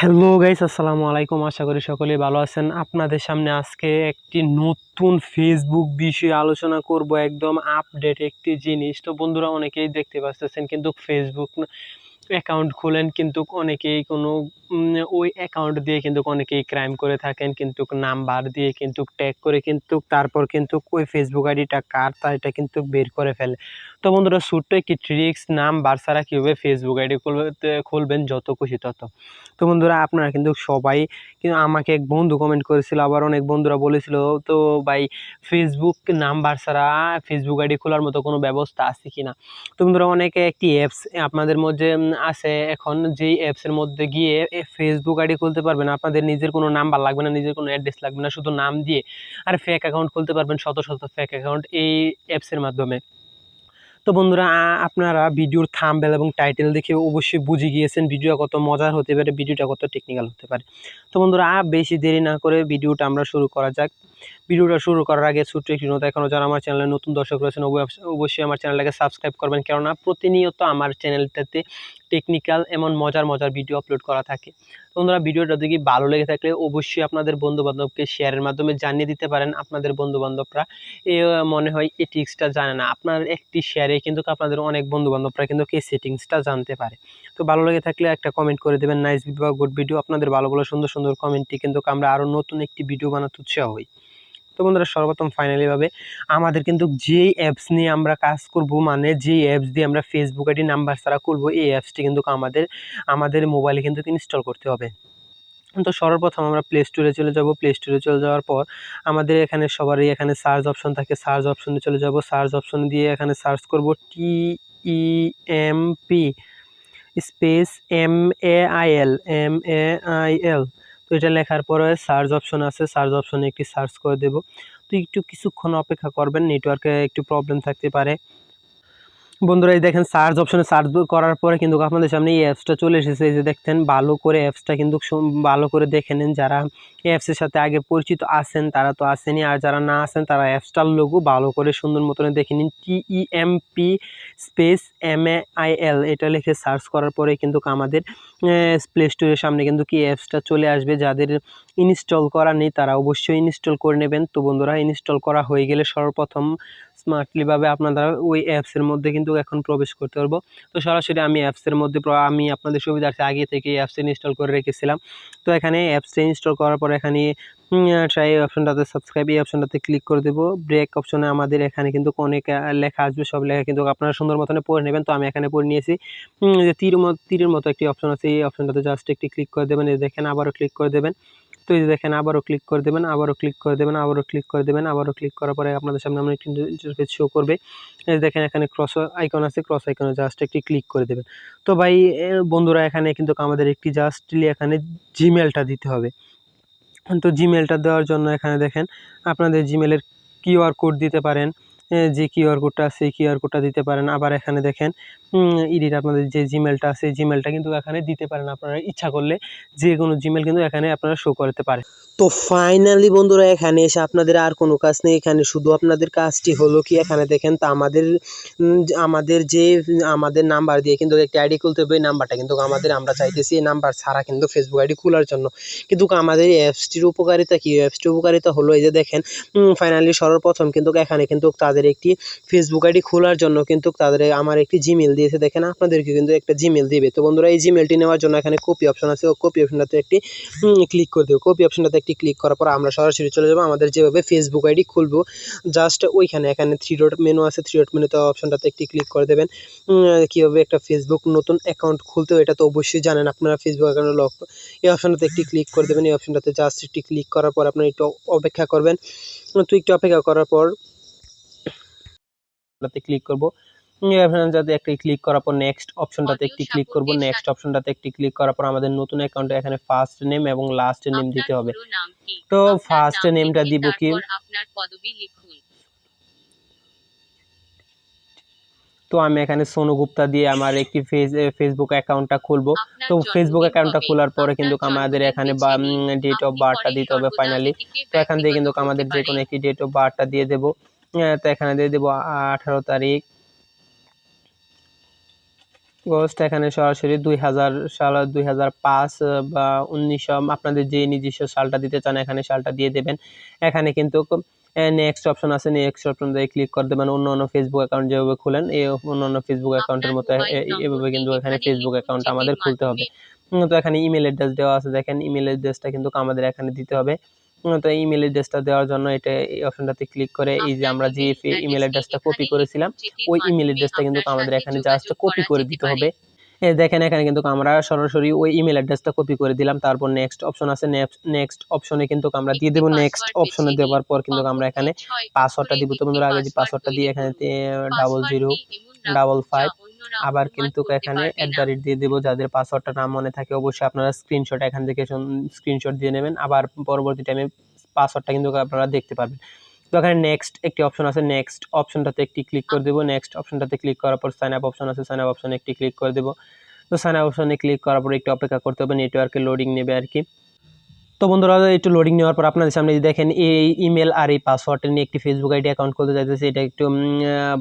Hello guys, আসসালামু আলাইকুম। আশা করি সকলেই ভালো আছেন। আপনাদের সামনে আজকে একটি নতুন ফেসবুক বিষয়ে আলোচনা করব, একদম আপডেট একটি জিনিস। তো বন্ধুরা, অনেকেই দেখতে পাচ্ছেন কিন্তু ফেসবুক অ্যাকাউন্ট খোলেন, কিন্তু অনেকেই কোনো ওই অ্যাকাউন্ট দিয়ে কিন্তু অনেকেই ক্রাইম করে থাকেন, কিন্তু নাম্বার দিয়ে কিন্তু ট্যাগ করে কিন্তু তারপর কিন্তু ওই ফেসবুক আইডিটা কার তা এটা কিন্তু বের করে ফেলে। তো বন্ধুরা, ছোট্ট একটি ট্রিক্স, নাম্বার ছাড়া কীভাবে ফেসবুক আইডি খুলবেন যত খুশি তত। তো বন্ধুরা, আপনারা কিন্তু সবাই, কিন্তু আমাকে এক বন্ধু কমেন্ট করেছিল, আবার অনেক বন্ধুরা বলেছিল, তো ভাই ফেসবুক নাম্বার ছাড়া ফেসবুক আইডি খোলার মতো কোনো ব্যবস্থা আছে কিনা। তো বন্ধুরা, অনেকে একটি অ্যাপস আপনাদের মধ্যে আছে, এখন যেই অ্যাপসের মধ্যে গিয়ে ফেসবুক আইডি খুলতে পারবেন। আপনাদের নিজের কোনো নাম্বার লাগবে না, নিজের কোনো অ্যাড্রেস লাগবে না, শুধু নাম দিয়ে আর ফেক অ্যাকাউন্ট খুলতে পারবেন, শত শত ফেক অ্যাকাউন্ট এই অ্যাপসের মাধ্যমে। তো বন্ধুরা, আপনারা ভিডিওর থাম্বনেল এবং টাইটেল দেখে অবশ্যই বুঝে গিয়েছেন ভিডিওটা কত মজার হতে পারে, ভিডিওটা কত টেকনিক্যাল হতে পারে। তো বন্ধুরা, বেশি দেরি না করে ভিডিওটা আমরা শুরু করা যাক। ভিডিওটা শুরু করার আগে ছোট্ট একটি নোট, এখনও যারা আমার চ্যানেলে নতুন দর্শক রয়েছেন অবশ্যই আমার চ্যানেলটাকে সাবস্ক্রাইব করবেন, কেননা প্রতিনিয়ত আমার চ্যানেলটাতে টেকনিক্যাল এমন মজার মজার ভিডিও আপলোড করা থাকে। বন্ধুরা, ভিডিওটা যদি ভালো লেগে থাকলে অবশ্যই আপনাদের বন্ধুবান্ধবকে শেয়ারের মাধ্যমে জানিয়ে দিতে পারেন। আপনাদের বন্ধুবান্ধবরা মনে হয় এই ট্রিক্সটা জানে না, আপনার একটি শেয়ারে কিন্তু আপনাদের অনেক বন্ধুবান্ধবরা কিন্তু এই সেটিংসটা জানতে পারে। তো ভালো লেগে থাকলে একটা কমেন্ট করে দেবেন, নাইস ভিডিও বা গুড ভিডিও। আপনাদের ভালো ভালো সুন্দর সুন্দর কমেন্টটি কিন্তু আমরা আরও নতুন একটি ভিডিও বানাতে উৎসাহ হই। তো বন্ধুরা, সর্বপ্রথম ফাইনালি ভাবে আমাদের কিন্তু যেই অ্যাপস নিয়ে আমরা কাজ করব, মানে যেই অ্যাপস দিয়ে আমরা ফেসবুক আইডি নাম্বার ছাড়া করবো, এই অ্যাপসটি কিন্তু আমাদের মোবাইলে কিন্তু ইনস্টল করতে হবে। তো সর্বপ্রথম আমরা প্লে স্টোরে চলে যাব। প্লে স্টোরে চলে যাওয়ার পর আমাদের এখানে সবারই এখানে সার্চ অপশন থাকে, সার্চ অপশনে চলে যাব। সার্চ অপশন দিয়ে এখানে সার্চ করব TEMP স্পেস MAIL। তো এটা লেখার পরে সার্চ অপশন আছে, সার্চ অপশনে একটি সার্চ করে দেব। তো একটু কিছুক্ষণ অপেক্ষা করবেন, নেটওয়ার্কে একটু প্রবলেম থাকতে পারে। বন্ধুরা, এই দেখেন সার্চ অপশনে সার্চ করার পরে কিন্তু আপনাদের সামনে এই অ্যাপসটা চলে এসেছে। এই যে দেখতেন, ভালো করে অ্যাপসটা কিন্তু ভালো করে দেখে নেন। যারা এই অ্যাপসের সাথে আগে পরিচিত আছেন তারা তো আসেনি, আর যারা না আছেন তারা অ্যাপসটার লোগো ভালো করে সুন্দর মতন দেখে নিন। TEMP স্পেস MAIL এটা লিখে সার্চ করার পরে কিন্তু আমাদের প্লে স্টোরের সামনে কিন্তু কি অ্যাপসটা চলে আসবে। যাদের ইনস্টল করা নেই তারা অবশ্যই ইনস্টল করে নেবেন। তো বন্ধুরা, ইনস্টল করা হয়ে গেলে সর্বপ্রথম স্মার্টলিভাবে আপনারা ওই অ্যাপসের মধ্যে কিন্তু এখন প্রবেশ করতে পারবো। তো সরাসরি আমি অ্যাপসের মধ্যে আমি আপনাদের সুবিধার্থে আগে থেকে অ্যাপসে ইনস্টল করে রেখেছিলাম। তো এখানে অ্যাপসে ইনস্টল করার পর এখানে ট্রাই অপশনটাতে সাবস্ক্রাইব এই অপশনটাতে ক্লিক করে দেবো। ব্রেক অপশনে আমাদের এখানে কিন্তু অনেক লেখা আসবে, সব লেখা কিন্তু আপনারা সুন্দর মতনে পড়ে নেবেন। তো আমি এখানে পড়ে নিয়েছি। যে তীরের মতো একটি অপশন আছে, এই অপশনটাতে জাস্ট একটি ক্লিক করে দেবেন। এই দেখেন, আবারও ক্লিক করে দেবেন। তো এই যে দেখেন, আবারও ক্লিক করে দেবেন, আবারও ক্লিক করে দেবেন, আবারও ক্লিক করে দেবেন। আবারও ক্লিক করার পরে আপনাদের সামনে আমরা একটি ইন্টারফেস শো করবে। এই যে দেখেন, এখানে ক্রস আইকন আছে, ক্রস আইকনে জাস্ট একটি ক্লিক করে দেবেন। তো ভাই বন্ধুরা, এখানে কিন্তু আমাদের একটি জাস্টলি এখানে জিমেলটা দিতে হবে। তো জিমেলটা দেওয়ার জন্য এখানে দেখেন, আপনাদের জিমেলের কিউআর কোড দিতে পারেন, যে কিউআর কোডটা আছে সেই কিউআর কোডটা দিতে পারেন। আবার এখানে দেখেন এডিট, আপনাদের যে জিমেলটা আছে জিমেলটা কিন্তু এখানে দিতে পারেন। আপনারা ইচ্ছা করলে যে কোনো জিমেল কিন্তু এখানে আপনারা শো করতে পারেন। তো ফাইনালি বন্ধুরা, এখানে এসে আপনাদের আর কোনো কাজ নেই, এখানে শুধু আপনাদের কাজটি হলো কি, এখানে দেখেন তো আমাদের নাম্বার দিয়ে কিন্তু একটা আইডি খুলতে হবে। এই নাম্বারটা কিন্তু আমরা চাইতেছি এই নাম্বার ছাড়া কিন্তু ফেসবুক আইডি খোলার জন্য। কিন্তু আমাদের এই অ্যাপসটির উপকারিতা কি? অ্যাপসটির উপকারিতা হলো এই যে দেখেন, ফাইনালি সর্বপ্রথম কিন্তু এখানে কিন্তু তাদের একটি ফেসবুক আইডি খোলার জন্য কিন্তু তাদের আমার একটি জিমেল দিয়েছে। দেখেন, আপনাদেরকে কিন্তু একটা জিমেল দিবে। তো বন্ধুরা, এই জিমেলটি নেওয়ার জন্য এখানে কপি অপশন আছে, ও কপি অপশনটাতে একটি ক্লিক করে দেবো। কপি অপশনটাতে একটি ক্লিক করার পর আমরা সরাসরি চলে যাবো আমাদের যেভাবে ফেসবুক আইডি খুলবো। জাস্ট ওইখানে এখানে থ্রি ডট মেনু আছে, থ্রি ডট মেনুতে অপশনটাতে একটি ক্লিক করে দেবেন। কীভাবে একটা ফেসবুক নতুন অ্যাকাউন্ট খুলতে হয় এটা তো অবশ্যই জানেন আপনারা, ফেসবুক অ্যাকাউন্ট লক। এই অপশনটাতে একটি ক্লিক করে দেবেন। এই অপশনটাতে জাস্ট একটি ক্লিক করার পর আপনারা একটু অপেক্ষা করবেন। তো একটু অপেক্ষা করার পর ক্লিক করবো। যাতে একটি ক্লিক করার পর নেক্সট অপশনটাতে একটি ক্লিক করব। নেক্সট অপশনটাতে একটি ক্লিক করার পর আমাদের নতুন অ্যাকাউন্টে এখানে ফার্স্ট নেম এবং লাস্ট নেম দিতে হবে। তো ফার্স্ট নেমটা দিব কি, তো আমি এখানে সোনু গুপ্তা দিয়ে আমার একটি ফেসবুক অ্যাকাউন্টটা খুলবো। তো ফেসবুক অ্যাকাউন্টটা খোলার পরে কিন্তু আমাদের এখানে ডেট অফ বার্থটা দিতে হবে ফাইনালি। তো এখান থেকে কিন্তু আমাদের যে কোনো একটি ডেট অফ বার্থটা দিয়ে দেবো। তো এখানে দিয়ে দেবো 18 তারিখ গোস্ট এখানে সরাসরি 2000 সাল, 2005 বা 1900 আপনাদের যে নিজস্ব সালটা দিতে চান এখানে সালটা দিয়ে দেবেন। এখানে কিন্তু নেক্সট অপশন আছে, নেক্সট অপশনে ক্লিক করে দেবেন। অন্য ফেসবুক অ্যাকাউন্ট যেভাবে খুলেন এই অন্যান্য ফেসবুক অ্যাকাউন্টের মতো এভাবে কিন্তু এখানে ফেসবুক অ্যাকাউন্ট আমাদের খুলতে হবে। তো এখানে ইমেল অ্যাড্রেস দেওয়া আছে, দেখেন ইমেল অ্যাড্রেসটা কিন্তু আমাদের এখানে দিতে হবে। তো ইমেল অ্যাড্রেসটা দেওয়ার জন্য এটা এই অপশনটাতে ক্লিক করে এই যে আমরা যে ইমেল অ্যাড্রেসটা কপি করেছিলাম ওই ইমেল অ্যাড্রেসটা কিন্তু আমাদের এখানে জাস্ট কপি করে দিতে হবে। দেখেন এখানে কিন্তু আমরা সরাসরি ওই ইমেল অ্যাড্রেসটা কপি করে দিলাম। তারপর নেক্সট অপশন আছে, নেক্সট অপশনে কিন্তু আমরা দিয়ে দেবো। নেক্সট অপশনে দেওয়ার পর কিন্তু আমরা এখানে পাসওয়ার্ডটা দিব। তো বন্ধুরা আগে যে পাসওয়ার্ডটা দিয়ে এখানে 0055 আবার কিন্তু এখানে @ দিয়ে দেবো। যাদের পাসওয়ার্ডটা না মনে থাকে অবশ্যই আপনারা স্ক্রিনশট এখান থেকে স্ক্রিনশট দিয়ে নেবেন। আবার পরবর্তী টাইমে পাসওয়ার্ডটা কিন্তু আপনারা দেখতে পাবেন। তো এখানে নেক্সট একটি অপশন আছে, নেক্সট অপশনটাতে একটি ক্লিক করে দেবো। নেক্সট অপশনটাতে ক্লিক করার পর সাইন আপ অপশন আছে, সাইন আপ অপশনে একটি ক্লিক করে দেবো। তো সাইন আপ অপশনে ক্লিক করার পর একটু অপেক্ষা করতে হবে, নেটওয়ার্কে লোডিং নেবে আর কি। তো বন্ধুরা একটু লোডিং নেওয়ার পর আপনাদের সামনে দেখেন এই ইমেল আর এই পাসওয়ার্ডটা নিয়ে একটি ফেসবুক আইডি অ্যাকাউন্ট খুলতে চাইতেছে, এটা একটু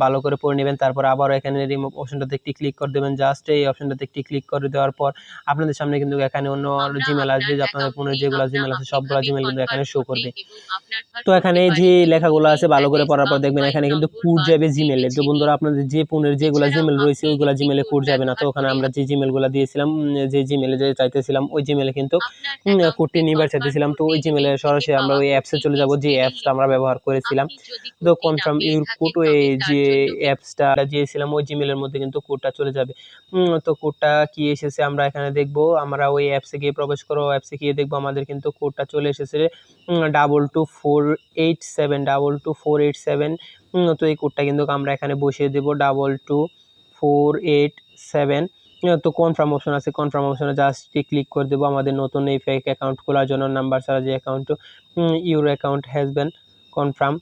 ভালো করে পড়ে নেবেন। তারপর আবারও এখানে রিমুভ অপশনটাতে একটি ক্লিক করে দেবেন। জাস্ট এই অপশনটাতে একটি ক্লিক করে দেওয়ার পর আপনাদের সামনে কিন্তু এখানে অন্য জিমেল আসবে, যে আপনাদের ফোনে যেগুলো জিমেল আছে সবগুলো জিমেল কিন্তু এখানে শো করবে। তো এখানে যে লেখাগুলো আছে ভালো করে পড়ার পর দেখবেন এখানে কিন্তু কোড যাবে জিমেলে। তো বন্ধুরা আপনাদের যে ফোনের যেগুলো জিমেল রয়েছে ওইগুলো জিমেলে কোড যাবে না। তো ওখানে আমরা যে জিমেলগুলো দিয়েছিলাম, যে জিমেলে যে চাইতেছিলাম ওই জিমেলে কিন্তু কোডটি নিবার চাইতেছিলাম। তো ওই জিমেলে সরাসরি আমরা ওই অ্যাপসে চলে যাব যে অ্যাপসটা আমরা ব্যবহার করেছিলাম। তো কনফার্ম ইউর কোড, ওই যে অ্যাপসটা দিয়েছিলাম ওই জিমেলের মধ্যে কিন্তু কোডটা চলে যাবে। তো কোডটা কি এসেছে আমরা এখানে দেখবো। আমরা ওই অ্যাপসে গিয়ে প্রবেশ করবো, অ্যাপসে গিয়ে দেখবো আমাদের কিন্তু কোডটা চলে এসেছে 22487 22487। তো এই কোডটা কিন্তু আমরা এখানে বসিয়ে দেবো 22487। তো কনফার্ম অপশন আছে, কনফার্ম অপশনে জাস্ট ক্লিক করে দেবো। আমাদের নতুন এই ফেক অ্যাকাউন্ট খোলার জন্য নাম্বার ছাড়া যে account, your account has been confirm.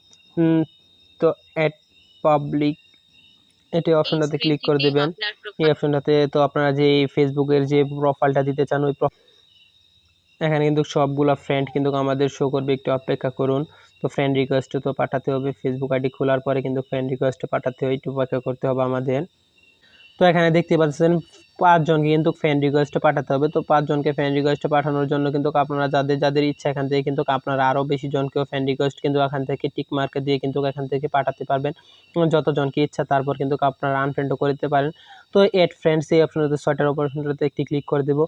তো অ্যাড পাবলিক এটি অপশনটাতে ক্লিক করে দেবেন। এই অপশনটাতে তো আপনারা যে ফেসবুকের যে প্রোফাইলটা দিতে চান ওই এখানে কিন্তু সবগুলা ফ্রেন্ড কিন্তু আমাদের শো করবে, একটু অপেক্ষা করুন। তো ফ্রেন্ড রিকোয়েস্ট তো পাঠাতে হবে, ফেসবুক আইডি খোলার পরে কিন্তু ফ্রেন্ড রিকোয়েস্ট পাঠাতে হয়, একটু অপেক্ষা করতে হবে আমাদের। তো এখানে দেখতে পাচ্ছেন 5 জনকে কিন্তু ফ্রেন্ড রিকোয়েস্ট পাঠাতে হবে। তো 5 জনকে ফ্রেন্ড রিকোয়েস্ট পাঠানোর জন্য কিন্তু আপনারা যাদের ইচ্ছা এখান থেকে কিন্তু আপনারা আরও বেশি জনকেও ফ্রেন্ড রিকোয়েস্ট কিন্তু এখান থেকে টিক মার্ক দিয়ে কিন্তু এখান থেকে পাঠাতে পারবেন যত জনকে ইচ্ছা। তারপর কিন্তু আপনারা আনফ্রেন্ডও করে দিতে পারেন। তো এড ফ্রেন্ডস এই অপশনটাতে 6টার অপশনটাতে একটি ক্লিক করে দেবো।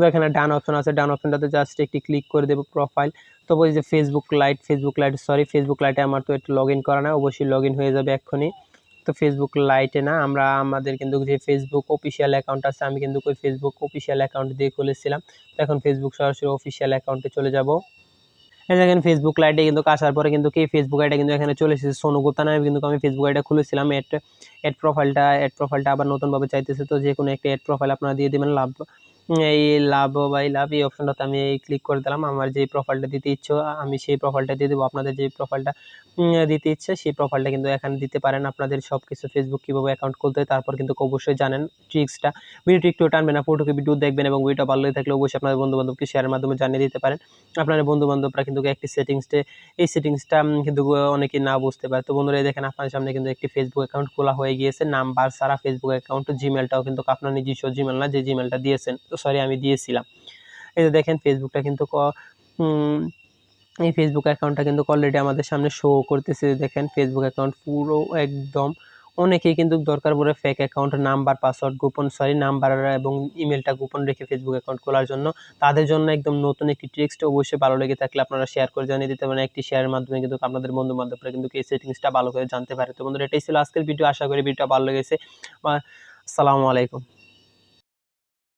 এখানে ডান অপশন আছে, ডান অপশনটাতে জাস্ট একটি ক্লিক করে দেবো প্রোফাইল। তো ওই যে ফেসবুক লাইটে আমার তো একটু লগ ইন করা না, অবশ্যই লগ ইন হয়ে যাবে এক্ষুনি। তো ফেসবুক লাইটে না, আমরা আমাদের কিন্তু যে ফেসবুক অফিসিয়াল অ্যাকাউন্ট আছে আমি কিন্তু ওই ফেসবুক অফিসিয়াল অ্যাকাউন্ট দিয়ে খুলেছিলাম। তো এখন ফেসবুক সরাসরি অফিসিয়াল অ্যাকাউন্টে চলে যাব। এই দেখেন ফেসবুক লাইটে কিন্তু আসার পরে কিন্তু কি ফেসবুক আইডি কিন্তু এখানে চলে এসেছে, সোনু গুপ্তা নামে কিন্তু আমি ফেসবুক আইডিটা খুলেছিলাম। এড প্রোফাইলটা আবার নতুনভাবে চাইতেছে। তো যে কোনো একটা এড প্রোফাইল আপনারা দিয়ে দেবেন। এই লাভ এই অপশনটাতে আমি ক্লিক করে দিলাম। আমার যে প্রোফাইলটা দিতে ইচ্ছে আমি সেই প্রোফাইলটা দিয়ে দেবো। আপনাদের যে প্রোফাইলটা দিতে ইচ্ছে সেই প্রোফাইলটা কিন্তু এখানে দিতে পারেন। আপনাদের সব কিছু ফেসবুক কীভাবে অ্যাকাউন্ট খুলতে হয় তারপর কিন্তু অবশ্যই জানেন ট্রিক্সটা। ভিডিওটি একটু টানবেন না, পুরোটুকু ভিডিও দেখবেন এবং ভিডিওটা ভালো লেগে থাকলে অবশ্যই আপনাদের বন্ধু-বান্ধবকে শেয়ারের মাধ্যমে জানিয়ে দিতে পারেন। আপনার বন্ধু-বান্ধবরা কিন্তু একটি এই সেটিংসটা কিন্তু অনেকেই না বুঝতে পারে। তো বন্ধুরা দেখেন আপনাদের সামনে কিন্তু একটি ফেসবুক অ্যাকাউন্ট খোলা হয়ে গিয়েছে। নাম্বার ছাড়া ফেসবুক অ্যাকাউন্ট, জিমেলটাও কিন্তু আপনার নিজস্ব জিমেল না, যে জিমেলটা দিয়েছেন, সরি আমি দিয়েছিলাম। এই যে দেখেন ফেসবুকটা কিন্তু এই ফেসবুক অ্যাকাউন্টটা কিন্তু অলরেডি আমাদের সামনে শো করতেছে। দেখেন ফেসবুক অ্যাকাউন্ট পুরো একদম। অনেকেই কিন্তু দরকার পড়ে ফেক অ্যাকাউন্ট, নাম্বার পাসওয়ার্ড গোপন নাম্বার এবং ইমেলটা গোপন রেখে ফেসবুক অ্যাকাউন্ট খোলার জন্য। তাদের জন্য একদম নতুন একটি ট্রিক্সটা অবশ্যই ভালো লেগে থাকলে আপনারা শেয়ার করে জানিয়ে দিতে পারেন। একটি শেয়ারের মাধ্যমে কিন্তু আপনাদের বন্ধু-বান্ধবরা কিন্তু এই সেটিংসটা ভালো করে জানতে পারে। তো বন্ধুরা এটাই ছিল আজকের ভিডিও, আশা করি ভিডিওটা ভালো লেগেছে। আসসালামু আলাইকুম।